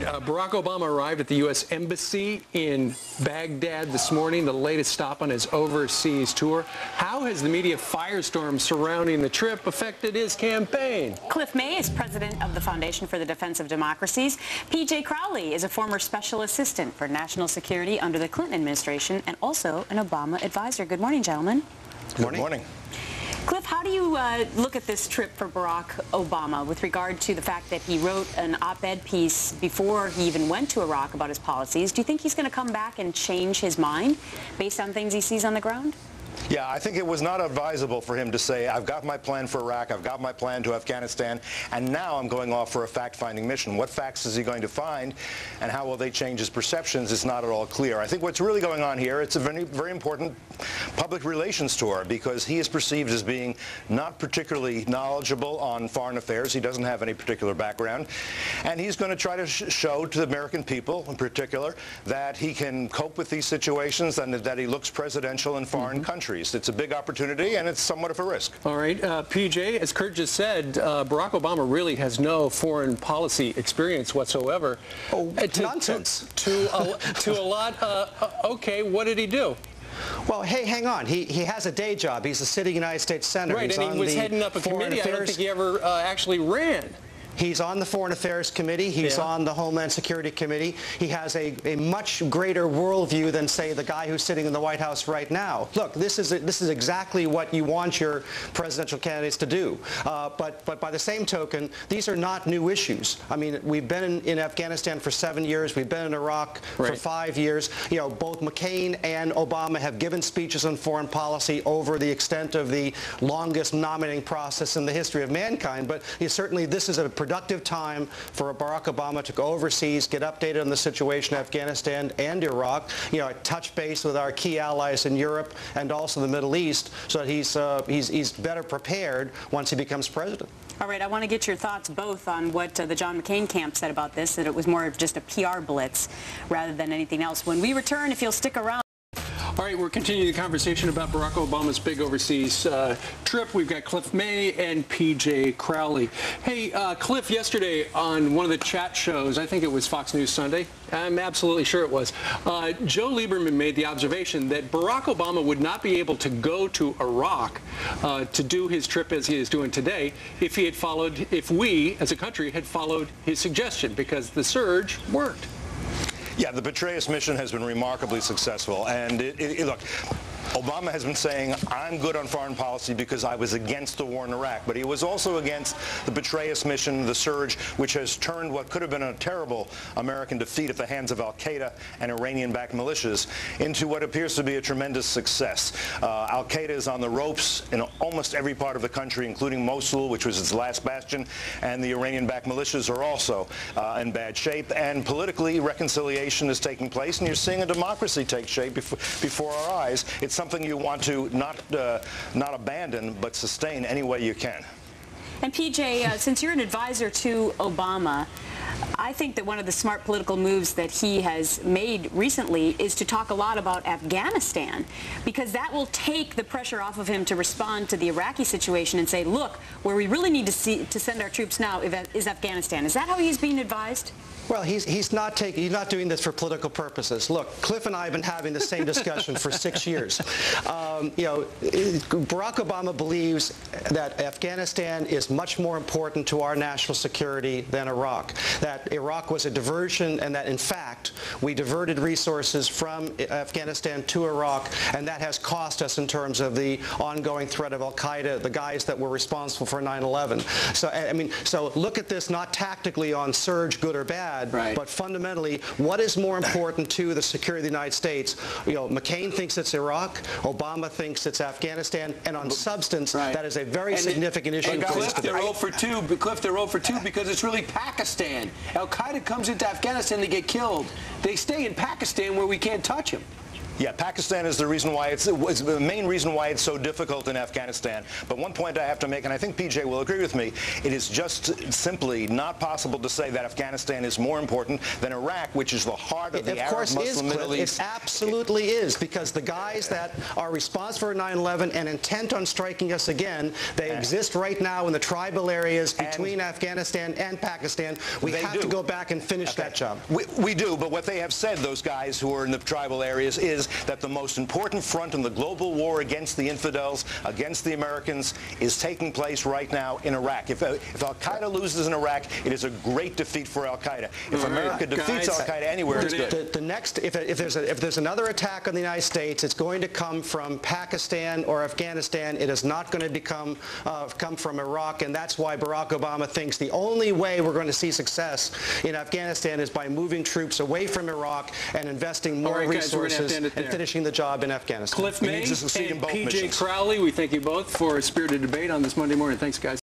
right, Barack Obama arrived at the U.S. Embassy in Baghdad this morning, the latest stop on his overseas tour. How has the media firestorm surrounding the trip affected his campaign? Cliff May is president of the Foundation for the Defense of Democracies. P.J. Crowley is a former special assistant for national security under the Clinton administration and also an Obama advisor. Good morning, gentlemen. Good morning. Cliff, how do you look at this trip for Barack Obama with regard to the fact that he wrote an op-ed piece before he even went to Iraq about his policies? Do you think he's going to come back and change his mind based on things he sees on the ground? Yeah, I think it was not advisable for him to say, I've got my plan for Iraq, I've got my plan to Afghanistan, and now I'm going off for a fact-finding mission. What facts is he going to find, and how will they change his perceptions is not at all clear. I think what's really going on here, it's a very, very important public relations tour, because he is perceived as being not particularly knowledgeable on foreign affairs. He doesn't have any particular background, and he's going to try to show to the American people, in particular, that he can cope with these situations and that he looks presidential in foreign countries. It's a big opportunity, and it's somewhat of a risk. All right, PJ, as Kurt just said, Barack Obama really has no foreign policy experience whatsoever. Oh, nonsense. To a lot, okay, what did he do? Well, hey, hang on. He has a day job. He's a sitting United States Senator. Right, and he was heading up a committee. I don't think he ever actually ran. He's on the Foreign Affairs Committee. He's on the Homeland Security Committee. He has a much greater worldview than, say, the guy who's sitting in the White House right now. Look, this is exactly what you want your presidential candidates to do. But by the same token, these are not new issues. I mean, we've been in Afghanistan for 7 years. We've been in Iraq for 5 years. You know, both McCain and Obama have given speeches on foreign policy over the extent of the longest nominating process in the history of mankind. But certainly this is a productive time for Barack Obama to go overseas, get updated on the situation in Afghanistan and Iraq, you know, touch base with our key allies in Europe and also the Middle East, so that he's better prepared once he becomes president. All right, I want to get your thoughts both on what the John McCain camp said about this, that it was more of just a PR blitz rather than anything else. When we return, if you'll stick around. All right, we're continuing the conversation about Barack Obama's big overseas trip. We've got Cliff May and P.J. Crowley. Hey, Cliff, yesterday on one of the chat shows, I think it was Fox News Sunday, I'm absolutely sure it was, Joe Lieberman made the observation that Barack Obama would not be able to go to Iraq to do his trip as he is doing today if we, as a country, had followed his suggestion, because the surge worked. Yeah, the Petraeus mission has been remarkably successful, and look, Obama has been saying, I'm good on foreign policy because I was against the war in Iraq, but he was also against the Petraeus mission, the surge, which has turned what could have been a terrible American defeat at the hands of al-Qaeda and Iranian-backed militias into what appears to be a tremendous success. Al-Qaeda is on the ropes in almost every part of the country, including Mosul, which was its last bastion, and the Iranian-backed militias are also in bad shape, and politically reconciliation is taking place, and you're seeing a democracy take shape before our eyes. It's something you want to not abandon, but sustain any way you can. And PJ, since you're an advisor to Obama, I think that one of the smart political moves that he has made recently is to talk a lot about Afghanistan, because that will take the pressure off of him to respond to the Iraqi situation and say, look, where we really need to send our troops now is Afghanistan. Is that how he's being advised? Well, he's not doing this for political purposes. Look, Cliff and I have been having the same discussion for 6 years. You know, Barack Obama believes that Afghanistan is much more important to our national security than Iraq. That Iraq was a diversion, and that in fact we diverted resources from Afghanistan to Iraq, and that has cost us in terms of the ongoing threat of al-Qaeda, the guys that were responsible for 9/11. So I mean, so look at this not tactically on surge, good or bad. Right. But fundamentally, what is more important to the security of the United States? You know, McCain thinks it's Iraq, Obama thinks it's Afghanistan, and on substance, that is a very significant issue. And Cliff, they're 0 for 2. Cliff, they're 0 for 2 because it's really Pakistan. Al-Qaeda comes into Afghanistan, they get killed. They stay in Pakistan where we can't touch them. Yeah, Pakistan is the reason why it's the main reason why it's so difficult in Afghanistan. But one point I have to make, and I think PJ will agree with me, it is just simply not possible to say that Afghanistan is more important than Iraq, which is the heart of the Arab Muslim Middle East. It absolutely is, because the guys that are responsible for 9/11 and intent on striking us again, they exist right now in the tribal areas between Afghanistan and Pakistan. We have to go back and finish that job. We do, but what they have said, those guys who are in the tribal areas, is that the most important front in the global war against the infidels, against the Americans, is taking place right now in Iraq. If al-Qaeda loses in Iraq, it is a great defeat for al-Qaeda. If America defeats al-Qaeda anywhere, it's good. The next, if there's another attack on the United States, it's going to come from Pakistan or Afghanistan. It is not going to come from Iraq, and that's why Barack Obama thinks the only way we're going to see success in Afghanistan is by moving troops away from Iraq and investing more resources and finishing the job in Afghanistan. Cliff May and PJ Crowley, we thank you both for a spirited debate on this Monday morning. Thanks, guys.